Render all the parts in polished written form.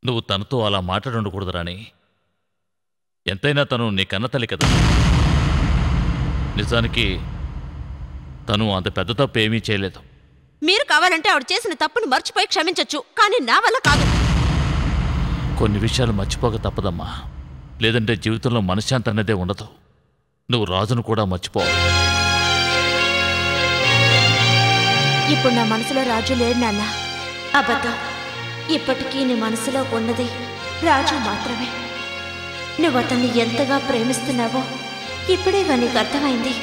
నువ్వు తనతో అలా మాట్లాడుండకూడదు రాణి. ఎంతైనా తను నీ కన్నతల్లి కదా. నిజానికి తను అంత పెద్ద తప్పు ఏమీ చేయలేదు. మీరు కావాలంటే ఆవిడ చేసిన తప్పును మర్చిపోయి క్షమించొచ్చు, కానీ నా వల్ల కాదు. కొన్ని విషయాలు మర్చిపోక తప్పదమ్మా. లేదంటే జీవితంలో మనశ్శాంతి అన్నదే ఉండదు. నువ్వు రాజును కూడా మర్చిపో. ఇప్పుడు నా మనసులో రాజు లేడు నాన్న. అబద్ధం. ఇప్పటికీ నీ మనసులో ఉన్నది రాజు మాత్రమే. నువ్వు అతన్ని ఎంతగా ప్రేమిస్తున్నావో ఇప్పుడేగా నీకు అర్థమైంది.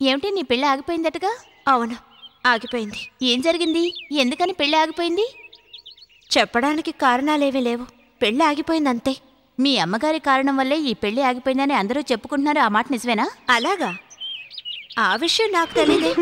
ఏమిటి, నీ పెళ్ళి ఆగిపోయిందటగా? అవును, ఆగిపోయింది. ఏం జరిగింది? ఎందుకని పెళ్ళి ఆగిపోయింది? చెప్పడానికి కారణాలేవీ లేవు. పెళ్ళి ఆగిపోయిందంతే. మీ అమ్మగారి కారణం వల్లే ఈ పెళ్ళి ఆగిపోయిందని అందరూ చెప్పుకుంటున్నారు. ఆ మాట నిజమేనా? అలాగా? ఆ విషయం నాకు తెలియదే.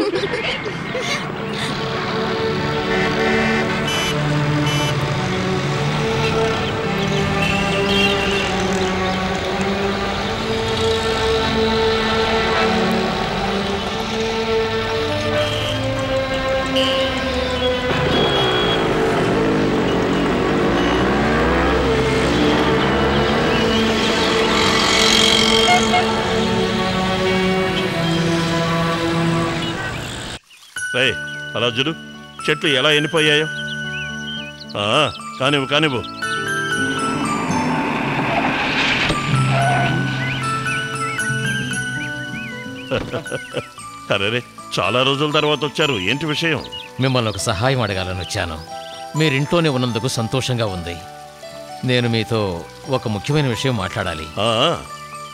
అలా చూడు, చెట్లు ఎలా ఎండిపోయాయో. కానివ్వు కానివ్వు. అరే, చాలా రోజుల తర్వాత వచ్చారు. ఏంటి విషయం? మిమ్మల్ని ఒక సహాయం అడగాలని వచ్చాను. మీరింట్లోనే ఉన్నందుకు సంతోషంగా ఉంది. నేను మీతో ఒక ముఖ్యమైన విషయం మాట్లాడాలి.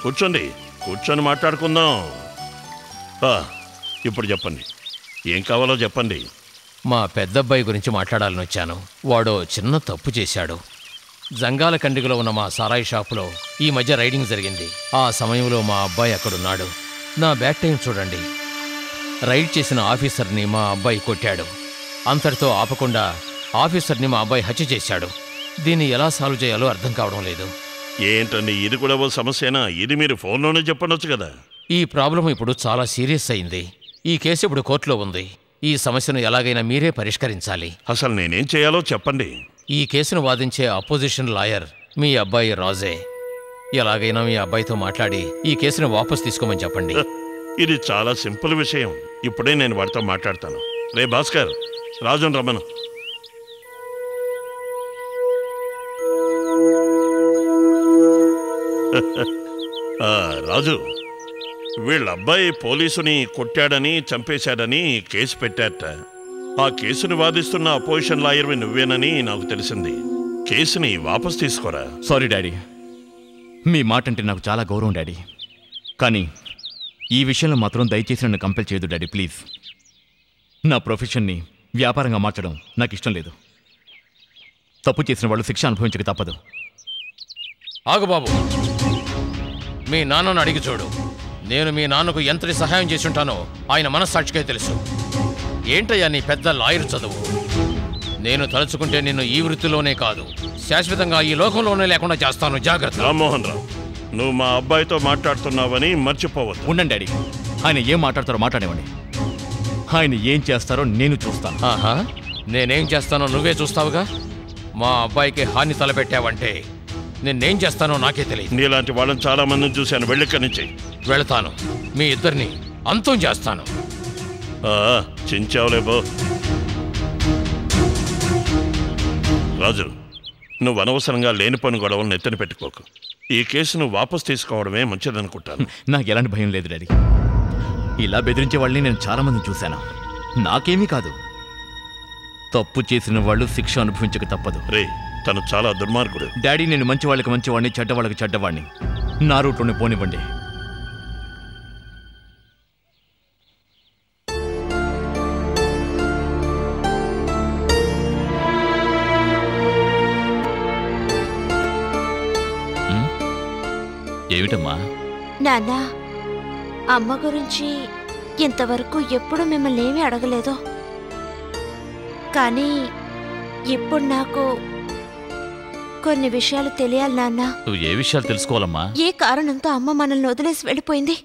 కూర్చోండి, కూర్చొని మాట్లాడుకుందాం. ఇప్పుడు చెప్పండి, ఏం కావాలో చెప్పండి. మా పెద్దబ్బాయి గురించి మాట్లాడాలని వచ్చాను. వాడో చిన్న తప్పు చేశాడు. జంగాల కండిగలో ఉన్న మా సారాయి షాపులో ఈ మధ్య రైడింగ్ జరిగింది. ఆ సమయంలో మా అబ్బాయి అక్కడున్నాడు. నా బ్యాక్ టైం చూడండి. రైడ్ చేసిన ఆఫీసర్ని మా అబ్బాయి కొట్టాడు. అంతటితో ఆపకుండా ఆఫీసర్ని మా అబ్బాయి హత్య చేశాడు. దీన్ని ఎలా సాల్వ్ చేయాలో అర్థం కావడం లేదు. ఏంటండి, ఇది కూడా ఓ సమస్యనా? ఇది మీరు ఫోన్లోనే చెప్పనొచ్చు కదా. ఈ ప్రాబ్లం ఇప్పుడు చాలా సీరియస్ అయింది. ఈ కేసు ఇప్పుడు కోర్టులో ఉంది. ఈ సమస్యను ఎలాగైనా మీరే పరిష్కరించాలి. అసలు నేనేం చేయాలో చెప్పండి. ఈ కేసును వాదించే అపోజిషన్ లాయర్ మీ అబ్బాయి రాజే. ఎలాగైనా మీ అబ్బాయితో మాట్లాడి ఈ కేసును వాపస్ తీసుకోమని చెప్పండి. ఇది చాలా సింపుల్ విషయం. ఇప్పుడే నేను వాడితో మాట్లాడతాను. రే భాస్కర్, రాజును రమ్మను. రాజు, వీళ్ళ అబ్బాయి పోలీసుని కొట్టాడని చంపేశాడని కేసు పెట్టారట. ఆ కేసుని వాదిస్తున్న అపోజిషన్ లాయర్వి నువ్వేనని నాకు తెలిసింది. కేసుని వాపస్ తీసుకోరా. సారీ డాడీ, మీ మాట అంటే నాకు చాలా గౌరవం డాడీ. కానీ ఈ విషయంలో మాత్రం దయచేసి నన్ను కంపెల్ చేయదు డాడీ, ప్లీజ్. నా ప్రొఫెషన్ని వ్యాపారంగా మార్చడం నాకు ఇష్టం లేదు. తప్పు చేసిన వాళ్ళు శిక్ష అనుభవించక తప్పదు. ఆగు బాబు, మీ నాన్నను అడిగి చూడు. నేను మీ నాన్నకు ఎంతటి సహాయం చేసి ఉంటానో ఆయన మనస్సాక్షికే తెలుసు. ఏంటయ్యా నీ పెద్ద లాయర్ చదువు? నేను తలుచుకుంటే నిన్ను ఈ వృత్తిలోనే కాదు, శాశ్వతంగా ఈ లోకంలోనే లేకుండా చేస్తాను. జాగ్రత్త. రామ్మోహన్ రావు, నువ్వు మా అబ్బాయితో మాట్లాడుతున్నావని మర్చిపోవద్దు. ఉండండి డాడీ, ఆయన ఏం మాట్లాడతారో మాట్లాడేవండి. ఆయన ఏం చేస్తారో నేను చూస్తాను. ఆహా, నేనేం చేస్తానో నువ్వే చూస్తావుగా. మా అబ్బాయికి హాని తలపెట్టావంటే నేనేం చేస్తానో నాకే తెలియదు. నీలాంటి వాళ్ళని చాలా మందిని చూశాను. వెళ్ళిక్కడి నుంచి. వెళతాను. మీ ఇద్దరిని అంతం చేస్తాను. చించావులేబో. రాజు, నువ్వు అనవసరంగా లేని పని గొడవలను ఎత్తున పెట్టుకోకు. ఈ కేసును వాపస్ తీసుకోవడమే మంచిదనుకుంటాను. నాకు ఎలాంటి భయం లేదు డాడీ. ఇలా బెదిరించే వాళ్ళని నేను చాలా మందిని చూశాను. నాకేమీ కాదు. తప్పు చేసిన వాళ్ళు శిక్ష అనుభవించక తప్పదు. రే, తను చాలా దుర్మార్గుడు. డాడీ, నేను మంచి వాళ్ళకి మంచివాడిని, చెడ్డవాళ్ళకి చెడ్డవాడిని. నా రూట్లోనే పోనివ్వండి. ఏమిటమ్మా? నాన్న, అమ్మ గురించి ఇంతవరకు ఎప్పుడు మిమ్మల్ని ఏమీ అడగలేదు. కానీ ఇప్పుడు నాకు కొన్ని విషయాలు తెలియాలి నాన్న. నువ్వు ఏ విషయాలు తెలుసుకోవాలమ్మా? ఏ కారణంతో అమ్మ మనల్ని వదిలేసి వెళ్ళిపోయింది?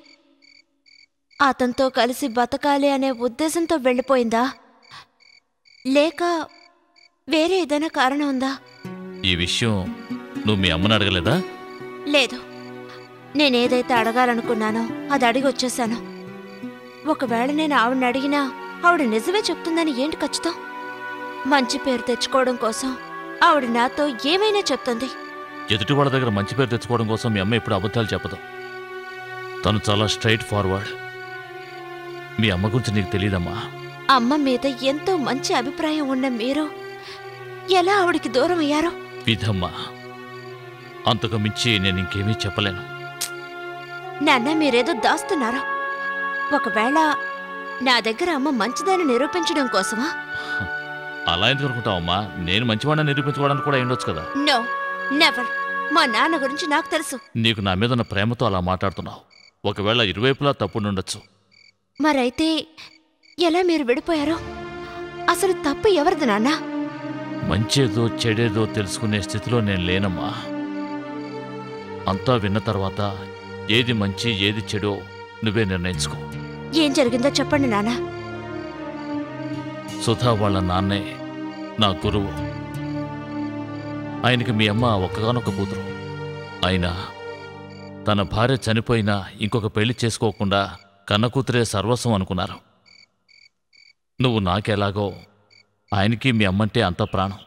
అతనితో కలిసి బతకాలి అనే ఉద్దేశంతో వెళ్ళిపోయిందా లేక వేరే ఏదైనా కారణం ఉందా? ఈ విషయం నువ్వు మీ అమ్మని అడగలేదా? లేదు, నేనేదైతే అడగాలనుకున్నానో అది అడిగి వచ్చేశాను. ఒకవేళ నేను ఆవిడని అడిగినా ఆవిడ నిజమే చెప్తుందని ఏంటి ఖచ్చితం? మంచి పేరు తెచ్చుకోవడం కోసం ఆవిడ నాతో ఏమైనా చెప్తుంది. ఎదుటి వాళ్ళ దగ్గర మంచి పేరు తెచ్చుకోవడం కోసం మీ అమ్మ ఎప్పుడు అబద్ధాలు చెప్పదు. తను చాలా స్ట్రైట్ ఫార్వర్డ్. మీ అమ్మ గురించి నీకు తెలియదమ్మా. అమ్మ మీద ఎంతో మంచి అభిప్రాయం ఉన్న మీరు ఎలా ఆవిడికి దూరం అయ్యారో? విధమ్మా, అంతకు మించి నేను ఇంకేమీ చెప్పలేను. నాన్న, మీరేదో దాస్తున్నారా? ఒకవేళ నా దగ్గర అమ్మ మంచిదని నిరూపించడం కోసమా? అలా ఎందుకు అనుకుంటావమ్మా? నేను మంచివాడిని నిరూపించుకోవడానికి కూడా ఉండొచ్చు కదా. No, never. మా నాన్న గురించి నాకు తెలుసు. నీకు నా మీద ఉన్న ప్రేమతో అలా మాట్లాడుతున్నావు. ఒకవేళ ఇరువైపులా తప్పుండొచ్చు. మరైతే ఎలా మీరు విడిపోయారో? అసలు తప్పు ఎవరిది నాన్న? మంచేదో చెడేదో తెలుసుకునే స్థితిలో నేను లేనమ్మా. అంతా విన్న తర్వాత ఏది మంచి ఏది చెడో నువ్వే నిర్ణయించుకో. ఏం జరిగిందో చెప్పండి నాన్న. సుధా వాళ్ళ నాన్నే నా గురువు. ఆయనకి మీ అమ్మ ఒక్కగానొక్క కూతురు. అయినా తన భార్య చనిపోయినా ఇంకొక పెళ్లి చేసుకోకుండా కన్న కూతురే సర్వస్వం అనుకున్నారు. నువ్వు నాకెలాగో ఆయనకి మీ అమ్మంటే అంత ప్రాణం.